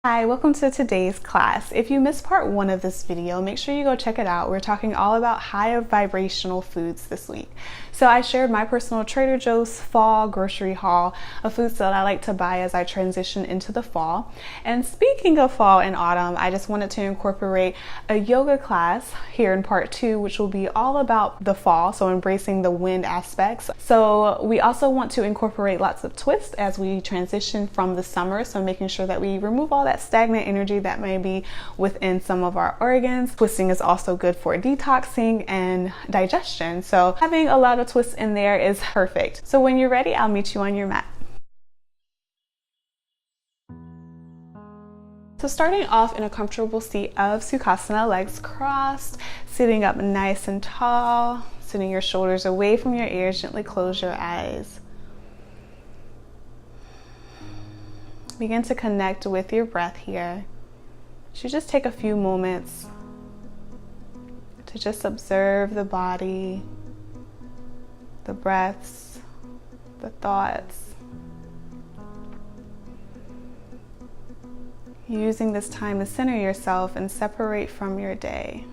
Hi, welcome to today's class. If you missed part 1 of this video, make sure you go check it out. We're talking all about high vibrational foods this week. So I shared my personal Trader Joe's fall grocery haul of foods that I like to buy as I transition into the fall. And speaking of fall and autumn, I just wanted to incorporate a yoga class here in part 2, which will be all about the fall, so embracing the wind aspects. So we also want to incorporate lots of twists as we transition from the summer, so making sure that we remove all that stagnant energy that may be within some of our organs. Twisting is also good for detoxing and digestion, so having a lot of twists in there is perfect. So when you're ready, I'll meet you on your mat. So starting off in a comfortable seat of Sukhasana, legs crossed, sitting up nice and tall, sitting your shoulders away from your ears, gently close your eyes. Begin to connect with your breath here. So just take a few moments to just observe the body, the breaths, the thoughts. Using this time to center yourself and separate from your day.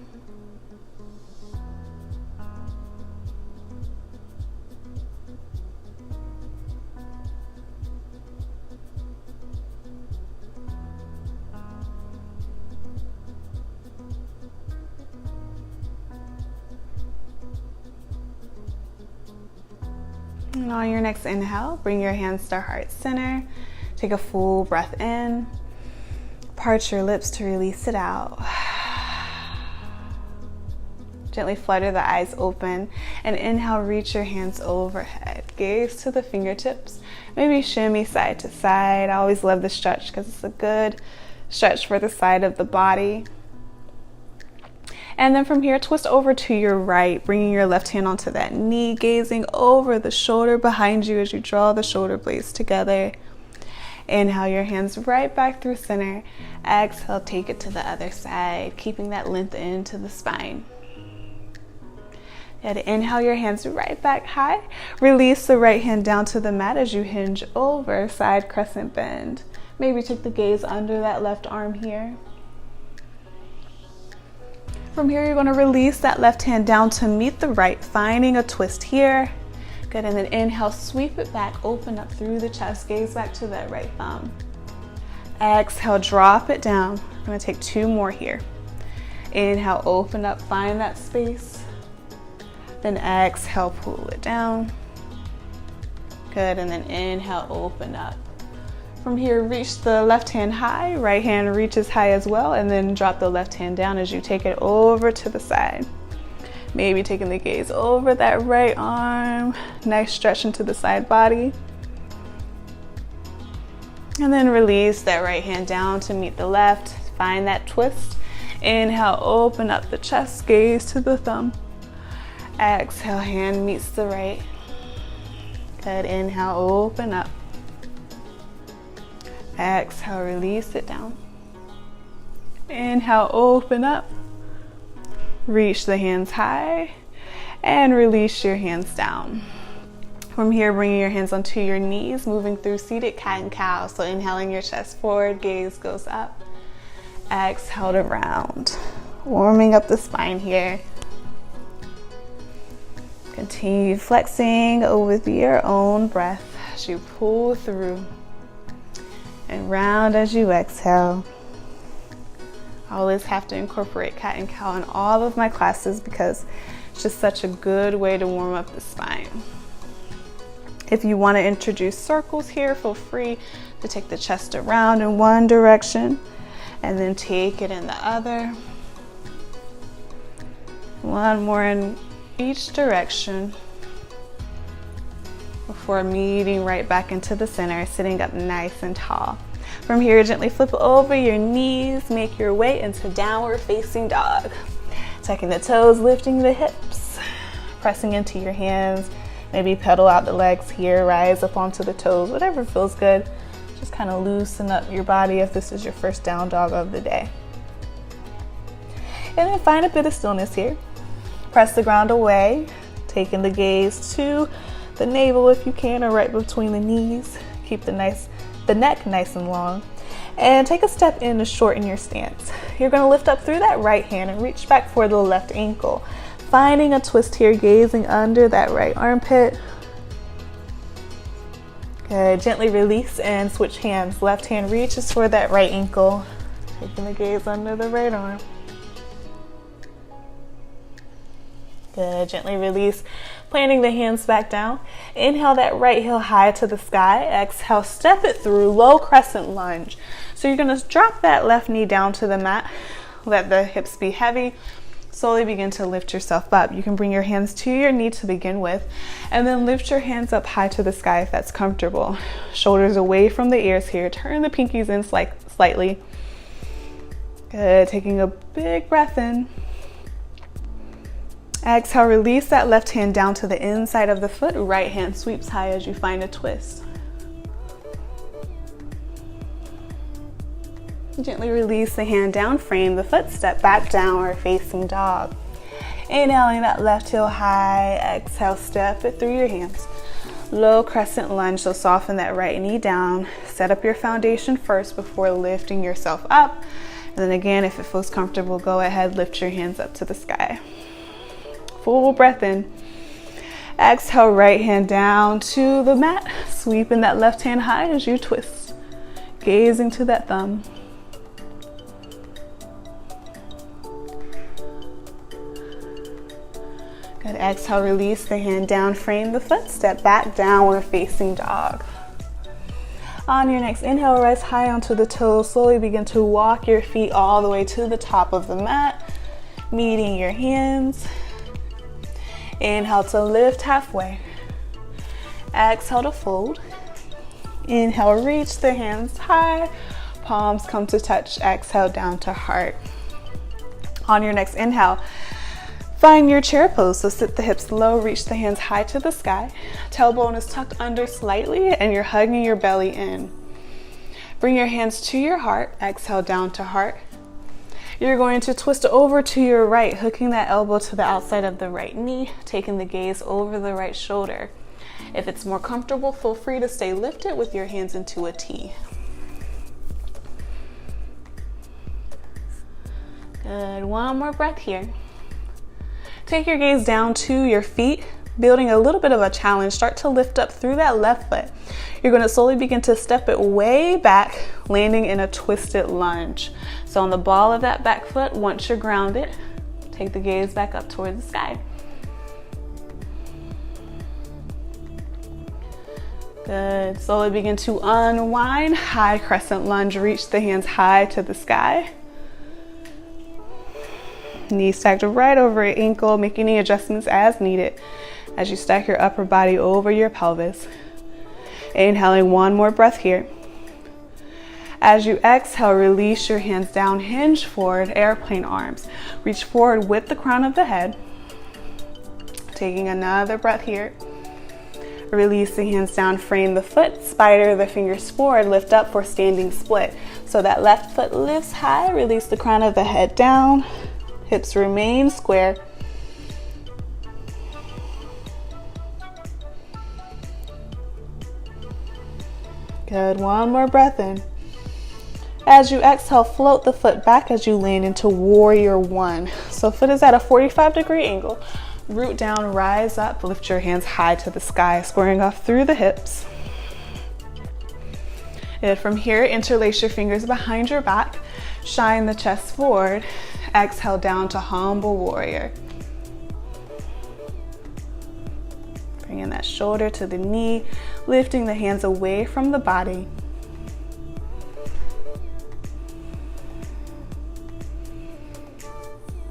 And on your next inhale, bring your hands to heart center. Take a full breath in. Part your lips to release it out. Gently flutter the eyes open and inhale, reach your hands overhead. Gaze to the fingertips. Maybe shimmy side to side. I always love the stretch because it's a good stretch for the side of the body. And then from here, twist over to your right, bringing your left hand onto that knee, gazing over the shoulder behind you as you draw the shoulder blades together. Inhale your hands right back through center. Exhale, take it to the other side, keeping that length into the spine. And inhale your hands right back high. Release the right hand down to the mat as you hinge over, side crescent bend. Maybe take the gaze under that left arm here. From here, you're going to release that left hand down to meet the right, finding a twist here. Good, and then inhale, sweep it back, open up through the chest, gaze back to that right thumb. Exhale, drop it down. I'm going to take 2 more here. Inhale, open up, find that space. Then exhale, pull it down. Good, and then inhale, open up. From here, reach the left hand high, right hand reaches high as well, and then drop the left hand down as you take it over to the side. Maybe taking the gaze over that right arm, nice stretch into the side body. And then release that right hand down to meet the left, find that twist. Inhale, open up the chest, gaze to the thumb. Exhale, hand meets the right. Good, inhale, open up. Exhale, release it down. Inhale, open up. Reach the hands high and release your hands down. From here, bringing your hands onto your knees, moving through seated cat and cow. So inhaling your chest forward, gaze goes up. Exhale to round. Warming up the spine here. Continue flexing with your own breath as you pull through. And round as you exhale. I always have to incorporate cat and cow in all of my classes because it's just such a good way to warm up the spine. If you want to introduce circles here, feel free to take the chest around in one direction and then take it in the other. One more in each direction before meeting right back into the center, sitting up nice and tall. From here, gently flip over your knees, make your way into downward facing dog. Tucking the toes, lifting the hips, pressing into your hands, maybe pedal out the legs here, rise up onto the toes, whatever feels good. Just kind of loosen up your body if this is your first down dog of the day. And then find a bit of stillness here. Press the ground away, taking the gaze to the navel if you can, or right between the knees. Keep the neck nice and long. And take a step in to shorten your stance. You're going to lift up through that right hand and reach back for the left ankle. Finding a twist here, gazing under that right armpit. Good. Gently release and switch hands. Left hand reaches for that right ankle. Taking the gaze under the right arm. Good. Gently release, planting the hands back down. Inhale that right heel high to the sky. Exhale, step it through, low crescent lunge. So you're going to drop that left knee down to the mat. Let the hips be heavy. Slowly begin to lift yourself up. You can bring your hands to your knee to begin with, and then lift your hands up high to the sky if that's comfortable. Shoulders away from the ears here. Turn the pinkies in slightly. Good. Taking a big breath in. Exhale, release that left hand down to the inside of the foot. Right hand sweeps high as you find a twist. Gently release the hand down, frame the foot, step back, downward facing dog. Inhaling that left heel high, exhale, step it through your hands. Low crescent lunge, so soften that right knee down. Set up your foundation first before lifting yourself up. And then again, if it feels comfortable, go ahead, lift your hands up to the sky. Full breath in. Exhale, right hand down to the mat. Sweeping that left hand high as you twist. Gazing to that thumb. Good. Exhale, release the hand down, frame the foot, step back, downward facing dog. On your next inhale, rise high onto the toes. Slowly begin to walk your feet all the way to the top of the mat, meeting your hands. Inhale to lift halfway. Exhale to fold. Inhale, reach the hands high. Palms come to touch. Exhale, down to heart. On your next inhale, find your chair pose. So sit the hips low, reach the hands high to the sky. Tailbone is tucked under slightly and you're hugging your belly in. Bring your hands to your heart. Exhale, down to heart. You're going to twist over to your right, hooking that elbow to the outside of the right knee, taking the gaze over the right shoulder. If it's more comfortable, feel free to stay lifted with your hands into a T. Good. One more breath here. Take your gaze down to your feet, building a little bit of a challenge. Start to lift up through that left foot. You're going to slowly begin to step it way back, landing in a twisted lunge. So on the ball of that back foot, once you're grounded, take the gaze back up toward the sky. Good. Slowly begin to unwind. High crescent lunge. Reach the hands high to the sky. Knees stacked right over your ankle, make any adjustments as needed as you stack your upper body over your pelvis. Inhaling one more breath here. As you exhale, release your hands down, hinge forward, airplane arms. Reach forward with the crown of the head. Taking another breath here. Release the hands down, frame the foot, spider the fingers forward, lift up for standing split. So that left foot lifts high, release the crown of the head down. Hips remain square. Good. One more breath in. As you exhale, float the foot back as you land into warrior one. So foot is at a 45-degree angle. Root down, rise up, lift your hands high to the sky, squaring off through the hips. And from here, interlace your fingers behind your back, shine the chest forward. Exhale down to humble warrior. Bringing that shoulder to the knee, lifting the hands away from the body.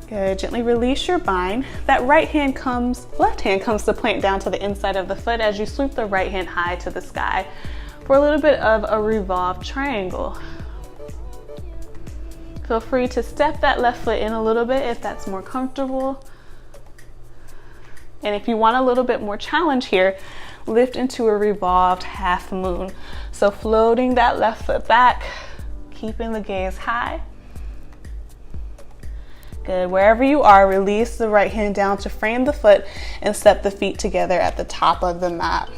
Good. Gently release your bind. That left hand comes to plant down to the inside of the foot as you sweep the right hand high to the sky for a little bit of a revolved triangle. Feel free to step that left foot in a little bit if that's more comfortable. And if you want a little bit more challenge here, lift into a revolved half moon. So floating that left foot back, keeping the gaze high. Good. Wherever you are, release the right hand down to frame the foot and step the feet together at the top of the mat.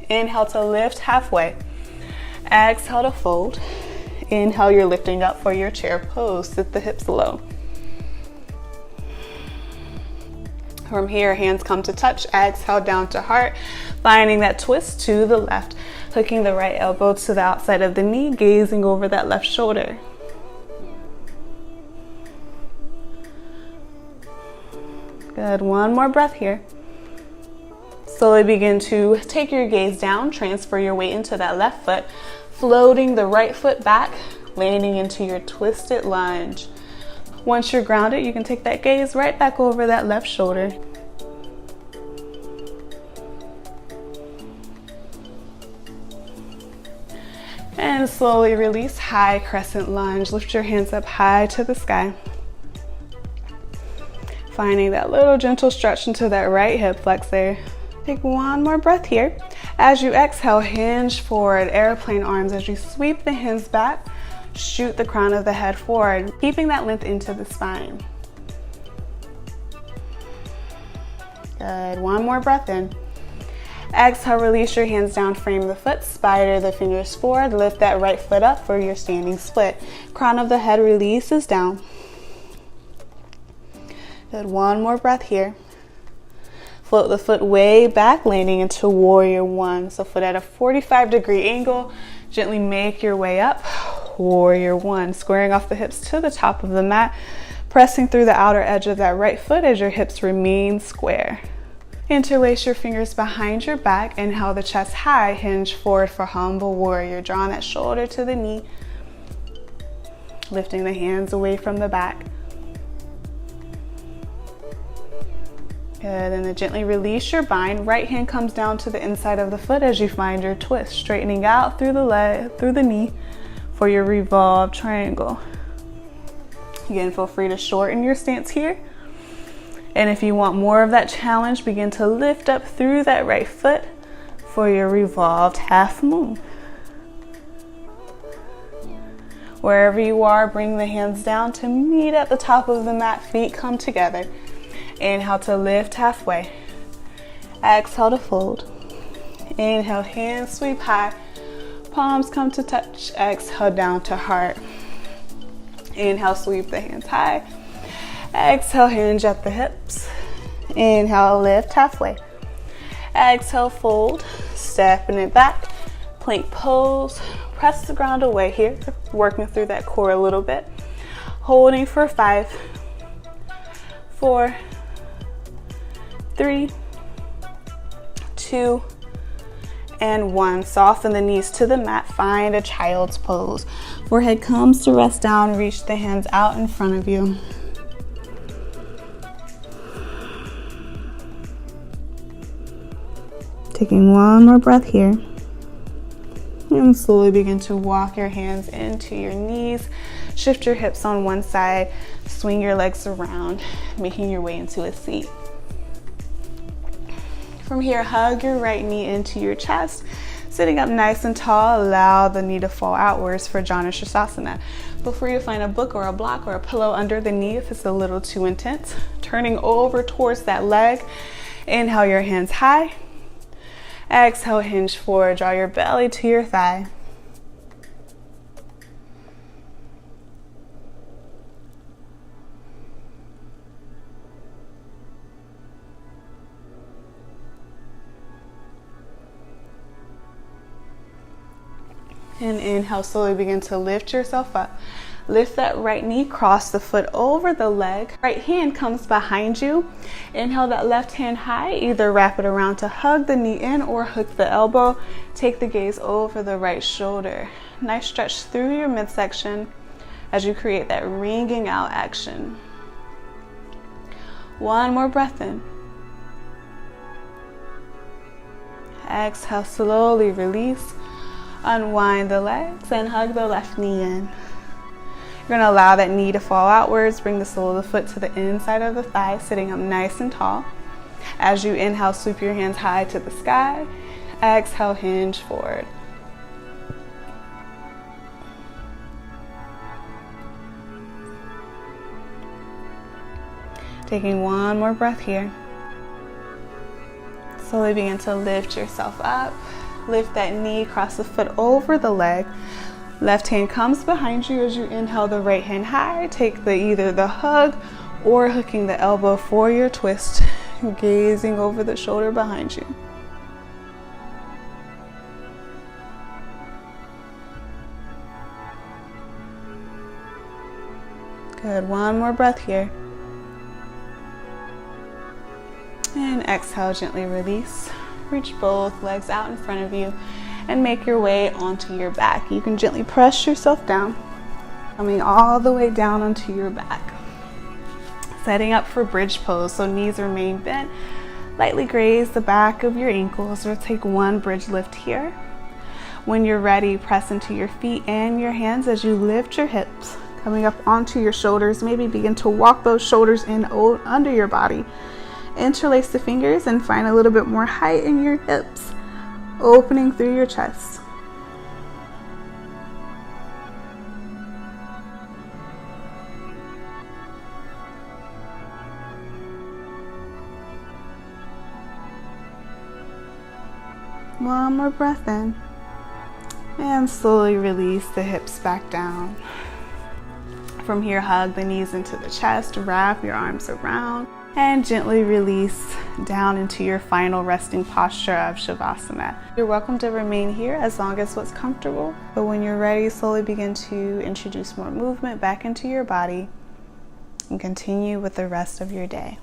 Inhale to lift halfway. Exhale to fold. Inhale, you're lifting up for your chair pose. Sit the hips low. From here, hands come to touch. Exhale, down to heart. Finding that twist to the left. Hooking the right elbow to the outside of the knee. Gazing over that left shoulder. Good. One more breath here. Slowly begin to take your gaze down. Transfer your weight into that left foot. Floating the right foot back. Landing into your twisted lunge. Once you're grounded, you can take that gaze right back over that left shoulder. And slowly release, high crescent lunge. Lift your hands up high to the sky. Finding that little gentle stretch into that right hip flexor. Take one more breath here. As you exhale, hinge forward, airplane arms as you sweep the hands back. Shoot the crown of the head forward, keeping that length into the spine. Good. One more breath in. Exhale, release your hands down, frame the foot, spider the fingers forward, lift that right foot up for your standing split. Crown of the head releases down. Good. One more breath here. Float the foot way back, landing into warrior one. So foot at a 45-degree angle. Gently make your way up. Warrior one. Squaring off the hips to the top of the mat. Pressing through the outer edge of that right foot as your hips remain square. Interlace your fingers behind your back. Inhale the chest high. Hinge forward for humble warrior. Drawing that shoulder to the knee. Lifting the hands away from the back. Good, and then gently release your bind. Right hand comes down to the inside of the foot as you find your twist. Straightening out through the leg, through the knee for your revolved triangle. Again, feel free to shorten your stance here. And if you want more of that challenge, begin to lift up through that right foot for your revolved half moon. Wherever you are, bring the hands down to meet at the top of the mat. Feet come together. Inhale to lift halfway. Exhale to fold. Inhale, hands sweep high. Palms come to touch. Exhale, down to heart. Inhale, sweep the hands high. Exhale, hinge at the hips. Inhale, lift halfway. Exhale, fold. Stepping it back. Plank pose. Press the ground away here. Working through that core a little bit. Holding for 5, 4, 3, 2, and 1. Soften the knees to the mat. Find a child's pose. Forehead comes to rest down. Reach the hands out in front of you. Taking one more breath here. And slowly begin to walk your hands into your knees. Shift your hips on one side. Swing your legs around, making your way into a seat. From here, hug your right knee into your chest. Sitting up nice and tall, allow the knee to fall outwards for Janu Sirsasana. Feel free to find a book or a block or a pillow under the knee if it's a little too intense. Turning over towards that leg. Inhale your hands high. Exhale, hinge forward. Draw your belly to your thigh. And inhale, slowly begin to lift yourself up. Lift that right knee, cross the foot over the leg. Right hand comes behind you. Inhale that left hand high, either wrap it around to hug the knee in or hook the elbow. Take the gaze over the right shoulder. Nice stretch through your midsection as you create that wringing out action. One more breath in. Exhale, slowly release. Unwind the legs and hug the left knee in. You're going to allow that knee to fall outwards. Bring the sole of the foot to the inside of the thigh, sitting up nice and tall. As you inhale, sweep your hands high to the sky. Exhale, hinge forward. Taking one more breath here. Slowly begin to lift yourself up. Lift that knee, cross the foot over the leg. Left hand comes behind you as you inhale the right hand high. Take either the hug or hooking the elbow for your twist, gazing over the shoulder behind you. Good, one more breath here. And exhale, gently release. Reach both legs out in front of you and make your way onto your back. You can gently press yourself down, coming all the way down onto your back. Setting up for bridge pose, so knees remain bent. Lightly graze the back of your ankles or take one bridge lift here. When you're ready, press into your feet and your hands as you lift your hips, coming up onto your shoulders. Maybe begin to walk those shoulders in under your body. Interlace the fingers and find a little bit more height in your hips, opening through your chest. One more breath in. And slowly release the hips back down. From here, hug the knees into the chest, wrap your arms around, and gently release down into your final resting posture of Shavasana. You're welcome to remain here as long as what's comfortable, but when you're ready, slowly begin to introduce more movement back into your body and continue with the rest of your day.